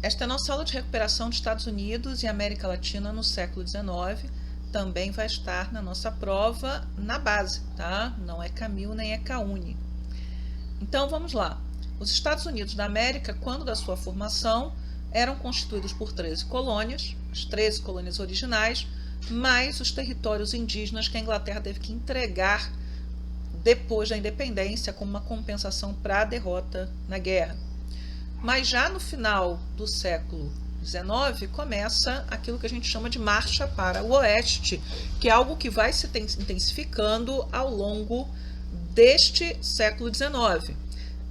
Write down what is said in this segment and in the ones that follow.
Esta é a nossa aula de recuperação dos Estados Unidos e América Latina no século XIX. Também vai estar na nossa prova na base, tá? Não é Camil nem é CAUNI. Então vamos lá. Os Estados Unidos da América, quando da sua formação, eram constituídos por 13 colônias, as 13 colônias originais, mais os territórios indígenas que a Inglaterra teve que entregar depois da independência como uma compensação para a derrota na guerra. Mas já no final do século XIX começa aquilo que a gente chama de marcha para o oeste, que é algo que vai se intensificando ao longo deste século XIX.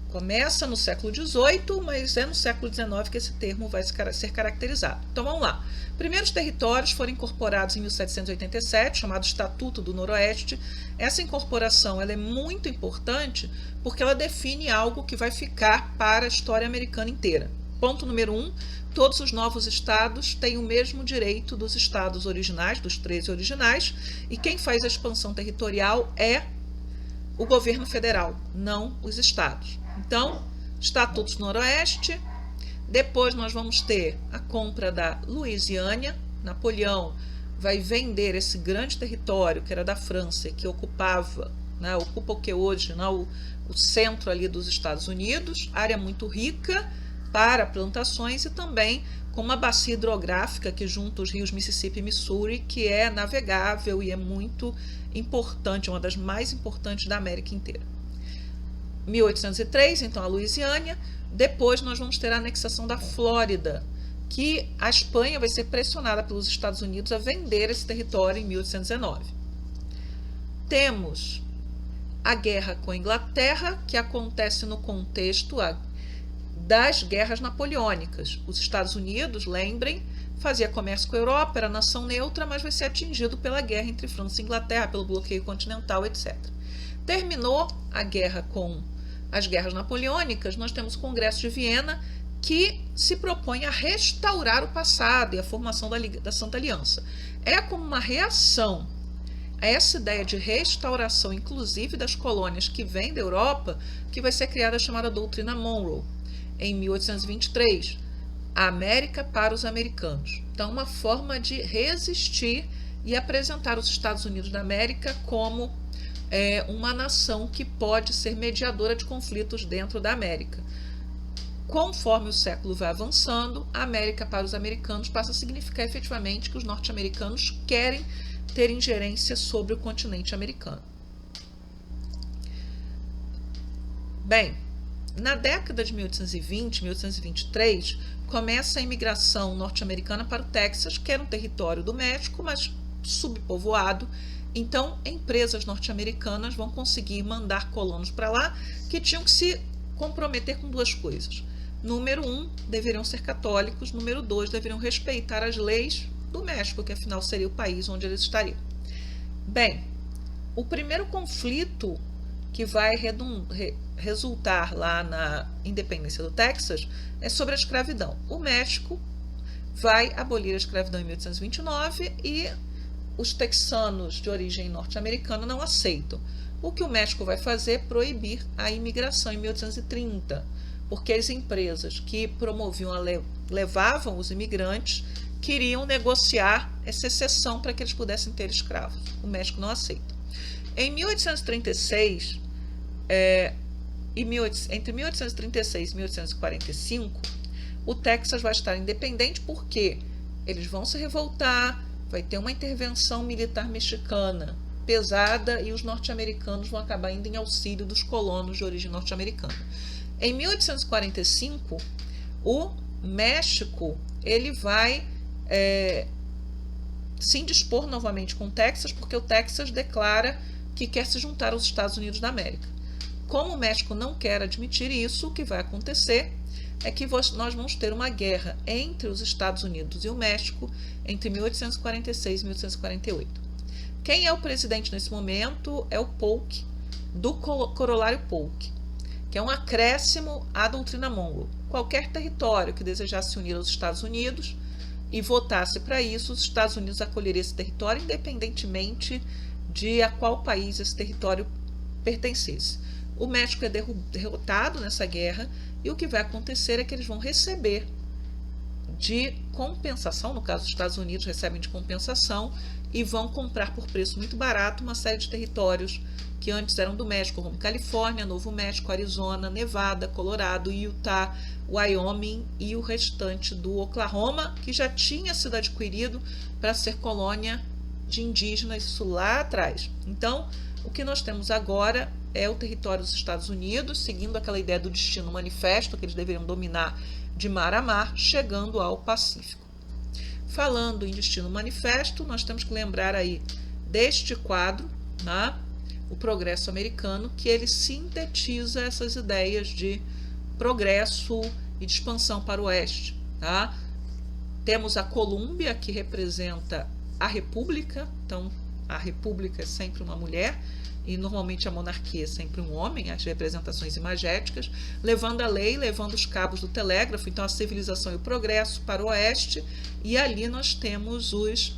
Começa no século XVIII, mas é no século XIX que esse termo vai ser caracterizado. Então vamos lá. Primeiros territórios foram incorporados em 1787, chamado Estatuto do Noroeste. Essa incorporação ela é muito importante porque ela define algo que vai ficar para a história americana inteira. Ponto número 1, todos os novos estados têm o mesmo direito dos estados originais, dos 13 originais, e quem faz a expansão territorial é o governo federal, não os estados. Então, Estatutos do Noroeste. Depois nós vamos ter a compra da Louisiana. Napoleão vai vender esse grande território que era da França, que ocupava, ocupa o que hoje, o centro ali dos Estados Unidos, área muito rica para plantações e também com uma bacia hidrográfica que junta os rios Mississippi e Missouri, que é navegável e é muito importante, uma das mais importantes da América inteira. 1803, então, a Louisiana. Depois nós vamos ter a anexação da Flórida, que a Espanha vai ser pressionada pelos Estados Unidos a vender esse território em 1819. Temos a guerra com a Inglaterra, que acontece no contexto das guerras napoleônicas. Os Estados Unidos, lembrem, fazia comércio com a Europa, era nação neutra, mas vai ser atingido pela guerra entre França e Inglaterra, pelo bloqueio continental, etc. Terminou a guerra com as guerras napoleônicas, nós temos o Congresso de Viena, que se propõe a restaurar o passado e a formação da Santa Aliança. É como uma reação a essa ideia de restauração, inclusive das colônias que vêm da Europa, que vai ser criada a chamada Doutrina Monroe, em 1823, a América para os americanos. Então, uma forma de resistir e apresentar os Estados Unidos da América como uma nação que pode ser mediadora de conflitos dentro da América. Conforme o século vai avançando, a América para os americanos passa a significar efetivamente que os norte-americanos querem ter ingerência sobre o continente americano. Bem, na década de 1820, 1823, começa a imigração norte-americana para o Texas, que era um território do México, mas subpovoado. Então, empresas norte-americanas vão conseguir mandar colonos para lá que tinham que se comprometer com duas coisas. Número 1, deveriam ser católicos. Número 2, deveriam respeitar as leis do México, que afinal seria o país onde eles estariam. Bem, o primeiro conflito que vai resultar lá na independência do Texas é sobre a escravidão. O México vai abolir a escravidão em 1829 e os texanos de origem norte-americana não aceitam. O que o México vai fazer é proibir a imigração em 1830, porque as empresas que promoviam, levavam os imigrantes, queriam negociar essa exceção para que eles pudessem ter escravos. O México não aceita. Em 1836, entre 1836 e 1845, o Texas vai estar independente porque eles vão se revoltar, vai ter uma intervenção militar mexicana pesada e os norte-americanos vão acabar indo em auxílio dos colonos de origem norte-americana. Em 1845, o México ele vai se indispor novamente com o Texas, porque o Texas declara que quer se juntar aos Estados Unidos da América. Como o México não quer admitir isso, o que vai acontecer é que nós vamos ter uma guerra entre os Estados Unidos e o México entre 1846 e 1848. Quem é o presidente nesse momento é o Polk, do Corolário Polk, que é um acréscimo à doutrina Monroe. Qualquer território que desejasse se unir aos Estados Unidos e votasse para isso, os Estados Unidos acolheriam esse território independentemente de a qual país esse território pertencesse. O México é derrotado nessa guerra e o que vai acontecer é que eles vão receber de compensação, no caso os Estados Unidos recebem de compensação e vão comprar por preço muito barato uma série de territórios que antes eram do México, como Califórnia, Novo México, Arizona, Nevada, Colorado, Utah, Wyoming e o restante do Oklahoma, que já tinha sido adquirido para ser colônia de indígenas, isso lá atrás. Então, o que nós temos agora é o território dos Estados Unidos, seguindo aquela ideia do destino manifesto, que eles deveriam dominar de mar a mar, chegando ao Pacífico. Falando em destino manifesto, nós temos que lembrar aí deste quadro, né, o Progresso Americano, que ele sintetiza essas ideias de progresso e de expansão para o oeste. Tá? Temos a Colômbia, que representa a República, então a República é sempre uma mulher, e normalmente a monarquia é sempre um homem, as representações imagéticas, levando a lei, levando os cabos do telégrafo, então a civilização e o progresso para o oeste, e ali nós temos os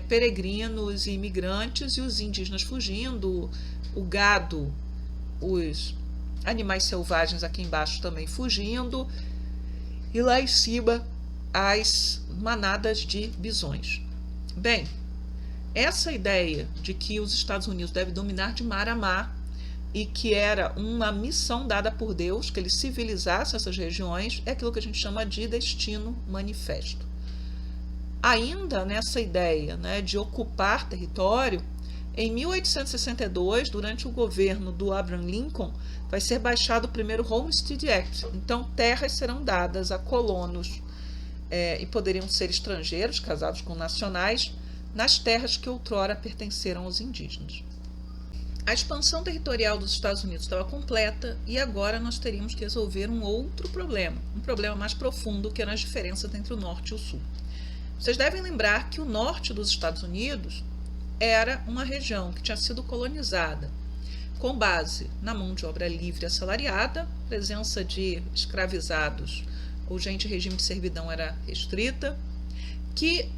peregrinos e imigrantes e os indígenas fugindo, o gado, os animais selvagens aqui embaixo também fugindo, e lá em cima as manadas de bisões. Bem, essa ideia de que os Estados Unidos devem dominar de mar a mar e que era uma missão dada por Deus, que ele civilizasse essas regiões, é aquilo que a gente chama de destino manifesto. Ainda nessa ideia, né, de ocupar território, em 1862, durante o governo do Abraham Lincoln, vai ser baixado o primeiro Homestead Act. Então, terras serão dadas a colonos e poderiam ser estrangeiros, casados com nacionais, nas terras que outrora pertenceram aos indígenas. A expansão territorial dos Estados Unidos estava completa e agora nós teríamos que resolver um outro problema, um problema mais profundo, que eram as diferenças entre o norte e o sul. Vocês devem lembrar que o norte dos Estados Unidos era uma região que tinha sido colonizada com base na mão de obra livre assalariada, presença de escravizados ou gente em regime de servidão era restrita, que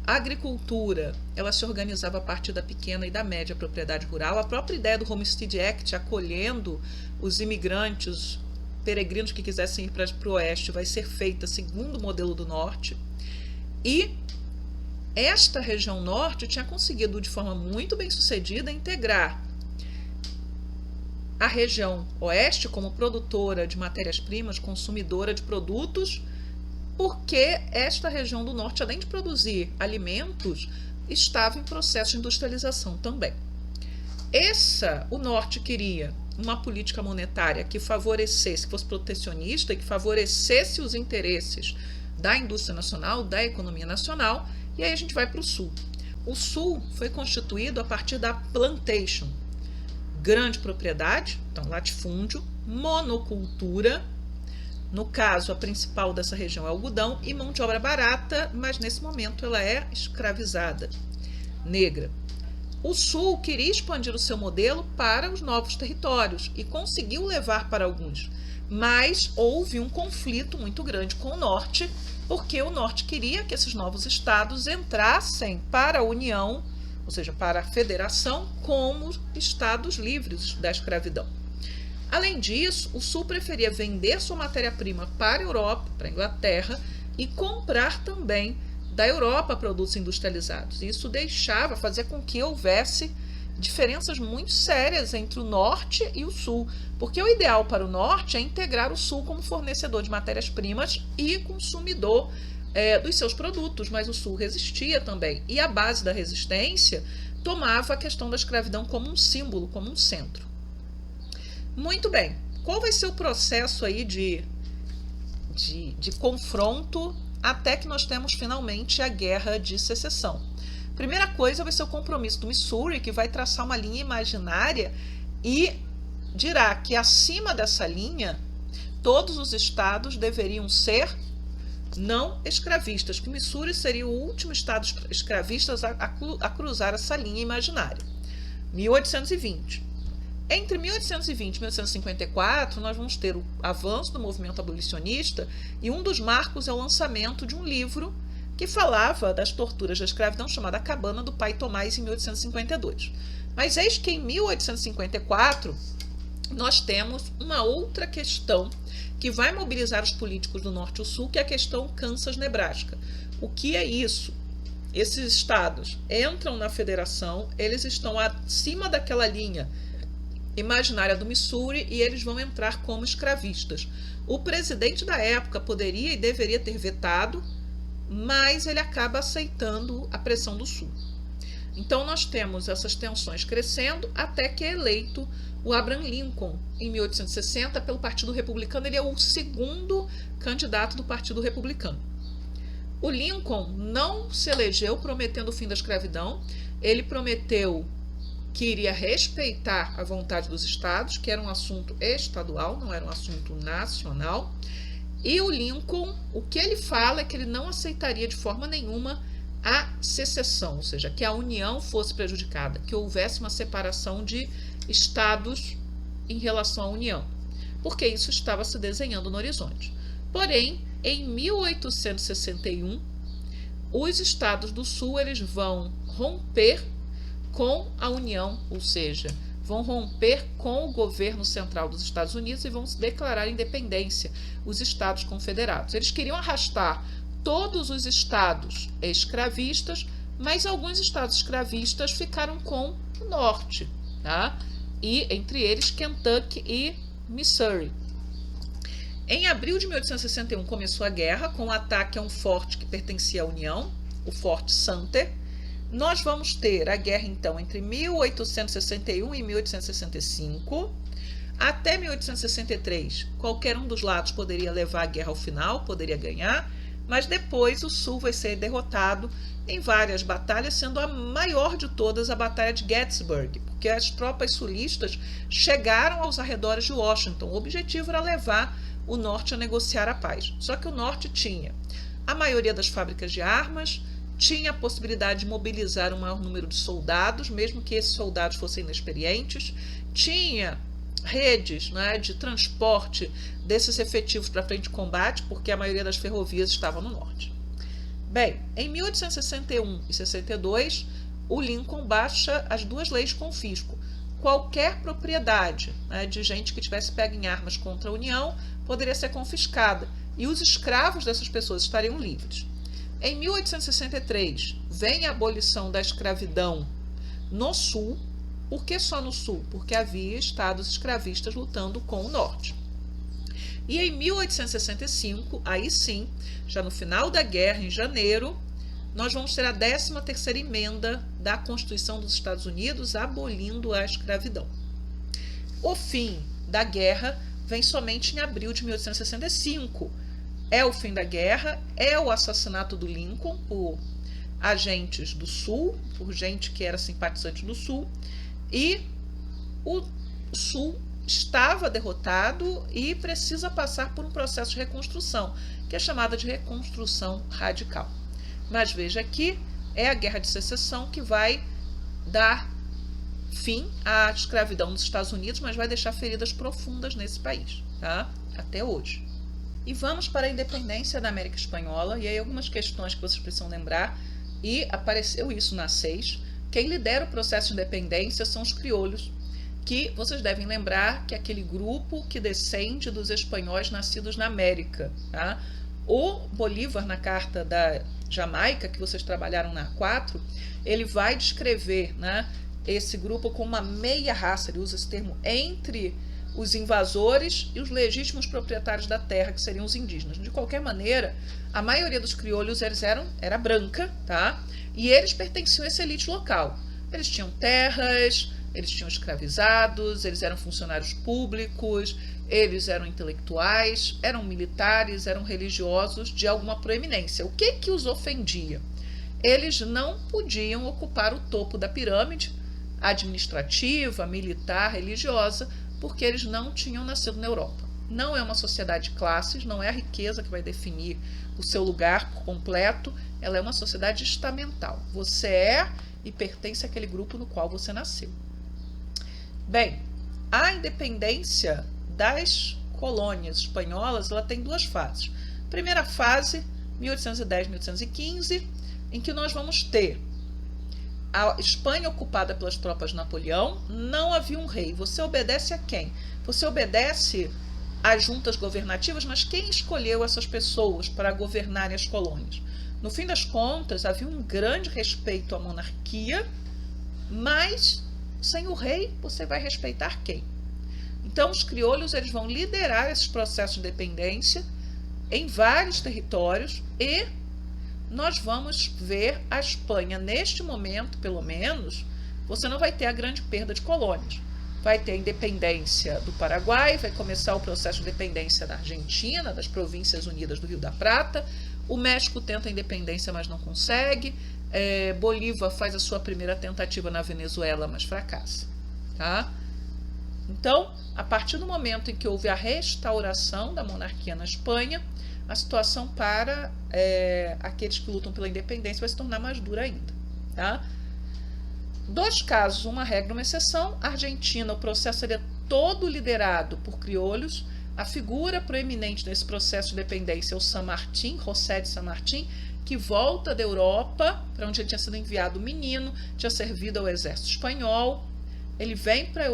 a agricultura ela se organizava a partir da pequena e da média propriedade rural. A própria ideia do Homestead Act, acolhendo os imigrantes, peregrinos que quisessem ir para o oeste, vai ser feita segundo o modelo do norte. E esta região norte tinha conseguido, de forma muito bem sucedida, integrar a região oeste como produtora de matérias-primas, consumidora de produtos, porque esta região do norte, além de produzir alimentos, estava em processo de industrialização também. O norte queria uma política monetária que favorecesse, que fosse protecionista e que favorecesse os interesses da indústria nacional, da economia nacional, e aí a gente vai para o sul. O sul foi constituído a partir da plantation, grande propriedade, então latifúndio, monocultura. No caso, a principal dessa região é o algodão e mão de obra barata, mas nesse momento ela é escravizada, negra. O Sul queria expandir o seu modelo para os novos territórios e conseguiu levar para alguns, mas houve um conflito muito grande com o Norte, porque o Norte queria que esses novos estados entrassem para a União, ou seja, para a Federação, como estados livres da escravidão. Além disso, o Sul preferia vender sua matéria-prima para a Europa, para a Inglaterra, e comprar também da Europa produtos industrializados. Isso fazia com que houvesse diferenças muito sérias entre o Norte e o Sul, porque o ideal para o Norte é integrar o Sul como fornecedor de matérias-primas e consumidor dos seus produtos, mas o Sul resistia também. E a base da resistência tomava a questão da escravidão como um símbolo, como um centro. Muito bem, qual vai ser o processo aí de confronto até que nós temos finalmente a Guerra de Secessão? Primeira coisa vai ser o compromisso do Missouri, que vai traçar uma linha imaginária e dirá que acima dessa linha todos os estados deveriam ser não escravistas, que o Missouri seria o último estado escravista a cruzar essa linha imaginária. 1820. Entre 1820 e 1854, nós vamos ter o avanço do movimento abolicionista e um dos marcos é o lançamento de um livro que falava das torturas da escravidão, chamada A Cabana do Pai Tomás, em 1852. Mas eis que em 1854, nós temos uma outra questão que vai mobilizar os políticos do Norte e do Sul, que é a questão Kansas-Nebraska. O que é isso? Esses estados entram na federação, eles estão acima daquela linha imaginária do Missouri e eles vão entrar como escravistas. O presidente da época poderia e deveria ter vetado, mas ele acaba aceitando a pressão do Sul. Então nós temos essas tensões crescendo até que é eleito o Abraham Lincoln em 1860 pelo Partido Republicano. Ele é o segundo candidato do Partido Republicano. O Lincoln não se elegeu prometendo o fim da escravidão, ele prometeu que iria respeitar a vontade dos estados, que era um assunto estadual, não era um assunto nacional. E o Lincoln, o que ele fala é que ele não aceitaria de forma nenhuma a secessão, ou seja, que a União fosse prejudicada, que houvesse uma separação de estados em relação à União, porque isso estava se desenhando no horizonte. Porém, em 1861, os estados do Sul eles vão romper com a União, ou seja, vão romper com o governo central dos Estados Unidos e vão se declarar independência, os estados confederados. Eles queriam arrastar todos os estados escravistas, mas alguns estados escravistas ficaram com o norte, tá? E entre eles Kentucky e Missouri. Em abril de 1861 começou a guerra com o ataque a um forte que pertencia à União, o Forte Sumter. Nós vamos ter a guerra, então, entre 1861 e 1865. Até 1863, qualquer um dos lados poderia levar a guerra ao final, poderia ganhar, mas depois o Sul vai ser derrotado em várias batalhas, sendo a maior de todas a Batalha de Gettysburg, porque as tropas sulistas chegaram aos arredores de Washington. O objetivo era levar o Norte a negociar a paz. Só que o Norte tinha a maioria das fábricas de armas, tinha a possibilidade de mobilizar um maior número de soldados, mesmo que esses soldados fossem inexperientes, tinha redes, né, de transporte desses efetivos para frente de combate, porque a maioria das ferrovias estava no norte. Bem, em 1861 e 62, o Lincoln baixa as duas leis de confisco. Qualquer propriedade, né, de gente que tivesse pego em armas contra a União poderia ser confiscada, e os escravos dessas pessoas estariam livres. Em 1863, vem a abolição da escravidão no Sul. Por que só no Sul? Porque havia estados escravistas lutando com o Norte. E em 1865, aí sim, já no final da guerra, em janeiro, nós vamos ter a 13ª emenda da Constituição dos Estados Unidos, abolindo a escravidão. O fim da guerra vem somente em abril de 1865. É o fim da guerra, é o assassinato do Lincoln por agentes do Sul, por gente que era simpatizante do Sul, e o Sul estava derrotado e precisa passar por um processo de reconstrução, que é chamada de reconstrução radical. Mas veja aqui, é a Guerra de Secessão que vai dar fim à escravidão nos Estados Unidos, mas vai deixar feridas profundas nesse país, tá? Até hoje. E vamos para a independência da América Espanhola, e aí algumas questões que vocês precisam lembrar, e apareceu isso na 6. Quem lidera o processo de independência são os crioulos, que vocês devem lembrar que é aquele grupo que descende dos espanhóis nascidos na América, tá? O Bolívar, na Carta da Jamaica, que vocês trabalharam na 4, ele vai descrever, né, esse grupo como uma meia raça, ele usa esse termo, entre os invasores e os legítimos proprietários da terra, que seriam os indígenas. De qualquer maneira, a maioria dos crioulos era branca, tá? E eles pertenciam a essa elite local. Eles tinham terras, eles tinham escravizados, eles eram funcionários públicos, eles eram intelectuais, eram militares, eram religiosos de alguma proeminência. O que os ofendia? Eles não podiam ocupar o topo da pirâmide administrativa, militar, religiosa, porque eles não tinham nascido na Europa. Não é uma sociedade de classes, não é a riqueza que vai definir o seu lugar por completo, ela é uma sociedade estamental. Você é e pertence àquele grupo no qual você nasceu. Bem, a independência das colônias espanholas, ela tem duas fases. Primeira fase, 1810-1815, em que nós vamos ter a Espanha ocupada pelas tropas de Napoleão, não havia um rei. Você obedece a quem? Você obedece às juntas governativas, mas quem escolheu essas pessoas para governarem as colônias? No fim das contas, havia um grande respeito à monarquia, mas sem o rei, você vai respeitar quem? Então, os crioulos eles vão liderar esses processos de independência em vários territórios e nós vamos ver a Espanha, neste momento, pelo menos, você não vai ter a grande perda de colônias. Vai ter a independência do Paraguai, vai começar o processo de independência da Argentina, das Províncias Unidas do Rio da Prata. O México tenta a independência, mas não consegue. Bolívar faz a sua primeira tentativa na Venezuela, mas fracassa. Tá? Então, a partir do momento em que houve a restauração da monarquia na Espanha, a situação para aqueles que lutam pela independência vai se tornar mais dura ainda. Tá? 2 casos, uma regra e uma exceção. A Argentina, o processo é todo liderado por crioulos. A figura proeminente nesse processo de independência é o San Martín, José de San Martín, que volta da Europa, para onde ele tinha sido enviado menino, tinha servido ao exército espanhol. Ele vem para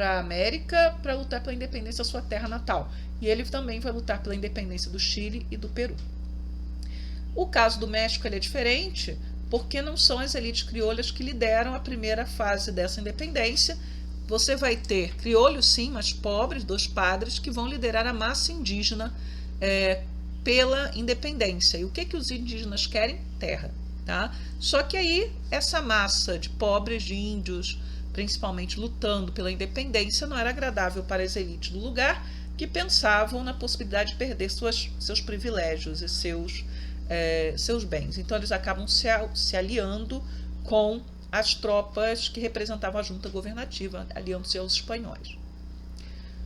a América para lutar pela independência da sua terra natal. E ele também vai lutar pela independência do Chile e do Peru. O caso do México ele é diferente, porque não são as elites crioulas que lideram a primeira fase dessa independência. Você vai ter crioulos, sim, mas pobres, 2 padres, que vão liderar a massa indígena pela independência. E o que os indígenas querem? Terra. Tá? Só que aí, essa massa de pobres, de índios, principalmente lutando pela independência, não era agradável para as elites do lugar, que pensavam na possibilidade de perder seus privilégios e seus bens. Então, eles acabam se aliando com as tropas que representavam a junta governativa, aliando-se aos espanhóis.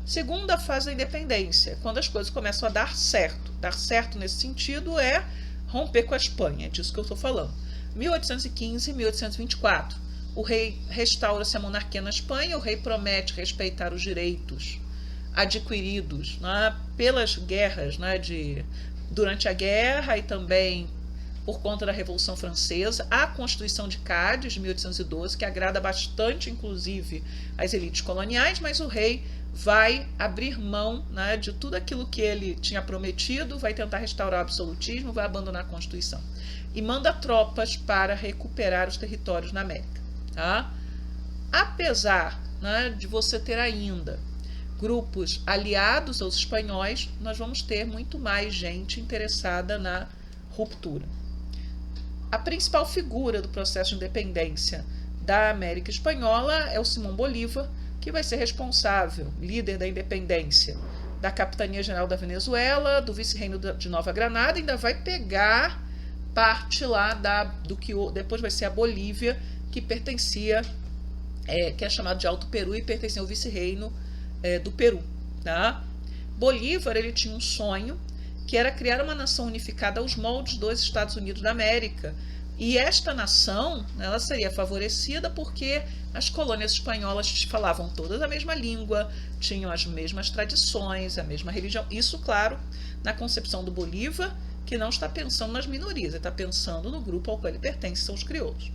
Segunda fase da independência, quando as coisas começam a dar certo. Dar certo nesse sentido é romper com a Espanha, é disso que eu estou falando. 1815 e 1824. O rei restaura-se a monarquia na Espanha, o rei promete respeitar os direitos adquiridos pelas guerras, durante a guerra e também por conta da Revolução Francesa, a Constituição de Cádiz, de 1812, que agrada bastante, inclusive, as elites coloniais, mas o rei vai abrir mão de tudo aquilo que ele tinha prometido, vai tentar restaurar o absolutismo, vai abandonar a Constituição. E manda tropas para recuperar os territórios na América. Tá? Apesar de você ter ainda grupos aliados aos espanhóis, nós vamos ter muito mais gente interessada na ruptura. A principal figura do processo de independência da América Espanhola é o Simão Bolívar, que vai ser responsável, líder da independência da Capitania Geral da Venezuela, do Vice-Reino de Nova Granada, ainda vai pegar parte lá do que depois vai ser a Bolívia, que pertencia, que é chamado de Alto Peru e pertencia ao Vice-Reino do Peru. Tá? Bolívar ele tinha um sonho, que era criar uma nação unificada aos moldes dos Estados Unidos da América. E esta nação ela seria favorecida porque as colônias espanholas falavam todas a mesma língua, tinham as mesmas tradições, a mesma religião. Isso, claro, na concepção do Bolívar, que não está pensando nas minorias, ele está pensando no grupo ao qual ele pertence, são os crioulos.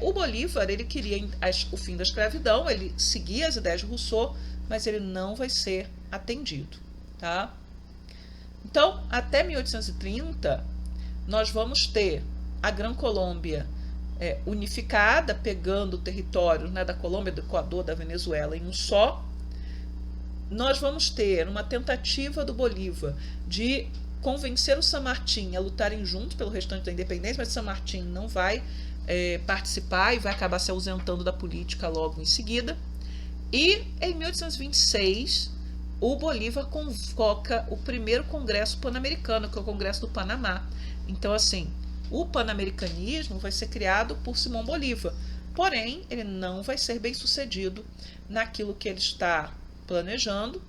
O Bolívar ele queria o fim da escravidão, ele seguia as ideias de Rousseau, mas ele não vai ser atendido. Tá? Então, até 1830, nós vamos ter a Gran Colômbia unificada, pegando o território da Colômbia, do Equador, da Venezuela em um só. Nós vamos ter uma tentativa do Bolívar de convencer o San Martín a lutarem juntos pelo restante da independência, mas o San Martín não vai participar e vai acabar se ausentando da política logo em seguida. E em 1826, o Bolívar convoca o primeiro Congresso Pan-Americano, que é o Congresso do Panamá. Então, assim, o pan-americanismo vai ser criado por Simão Bolívar, porém, ele não vai ser bem sucedido naquilo que ele está planejando,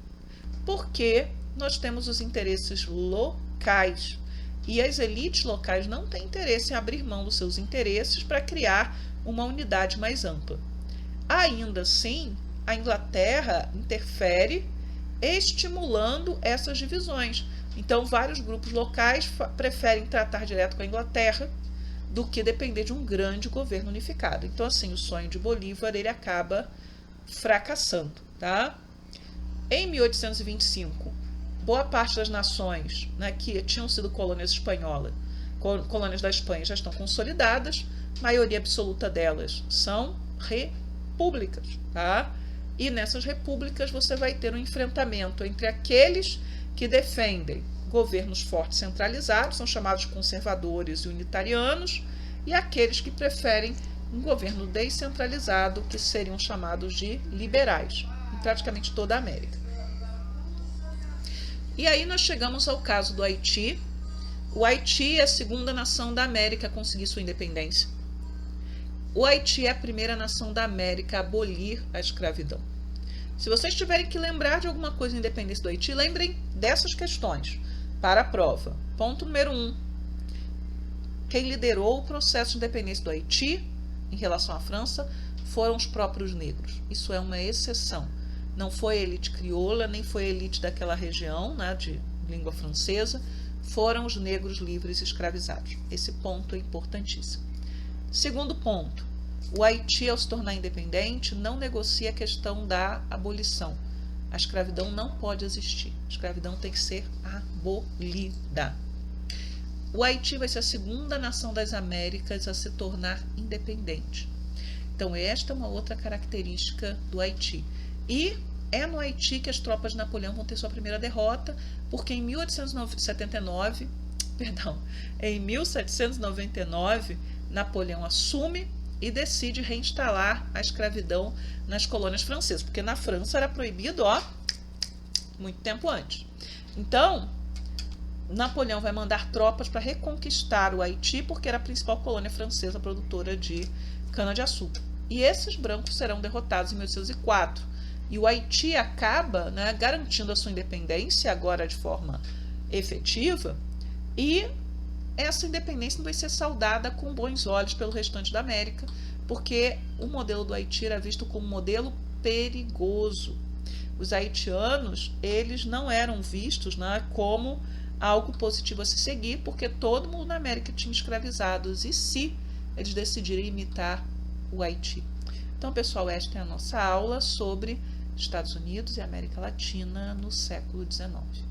porque nós temos os interesses locais e as elites locais não têm interesse em abrir mão dos seus interesses para criar uma unidade mais ampla. Ainda assim, a Inglaterra interfere estimulando essas divisões. Então, vários grupos locais preferem tratar direto com a Inglaterra do que depender de um grande governo unificado. Então, assim, o sonho de Bolívar ele acaba fracassando, tá? Em 1825, boa parte das nações, né, que tinham sido colônias espanholas, colônias da Espanha, já estão consolidadas, a maioria absoluta delas são repúblicas, tá? E nessas repúblicas você vai ter um enfrentamento entre aqueles que defendem governos fortes centralizados, são chamados conservadores e unitarianos, e aqueles que preferem um governo descentralizado, que seriam chamados de liberais, em praticamente toda a América. E aí nós chegamos ao caso do Haiti. O Haiti é a segunda nação da América a conseguir sua independência. O Haiti é a primeira nação da América a abolir a escravidão. Se vocês tiverem que lembrar de alguma coisa da independência do Haiti, lembrem dessas questões para a prova. Ponto número 1. Quem liderou o processo de independência do Haiti em relação à França foram os próprios negros. Isso é uma exceção. Não foi a elite crioula, nem foi a elite daquela região, né, de língua francesa. Foram os negros livres e escravizados. Esse ponto é importantíssimo. Segundo ponto. O Haiti, ao se tornar independente, não negocia a questão da abolição. A escravidão não pode existir. A escravidão tem que ser abolida. O Haiti vai ser a segunda nação das Américas a se tornar independente. Então, esta é uma outra característica do Haiti. E é no Haiti que as tropas de Napoleão vão ter sua primeira derrota, porque em 1799, Napoleão assume e decide reinstalar a escravidão nas colônias francesas, porque na França era proibido, muito tempo antes. Então, Napoleão vai mandar tropas para reconquistar o Haiti, porque era a principal colônia francesa produtora de cana-de-açúcar. E esses brancos serão derrotados em 1804. E o Haiti acaba, né, garantindo a sua independência, agora de forma efetiva, e essa independência não vai ser saudada com bons olhos pelo restante da América, porque o modelo do Haiti era visto como um modelo perigoso. Os haitianos, eles não eram vistos, né, como algo positivo a se seguir, porque todo mundo na América tinha escravizados, e se eles decidirem imitar o Haiti. Então, pessoal, esta é a nossa aula sobre Estados Unidos e América Latina no século XIX.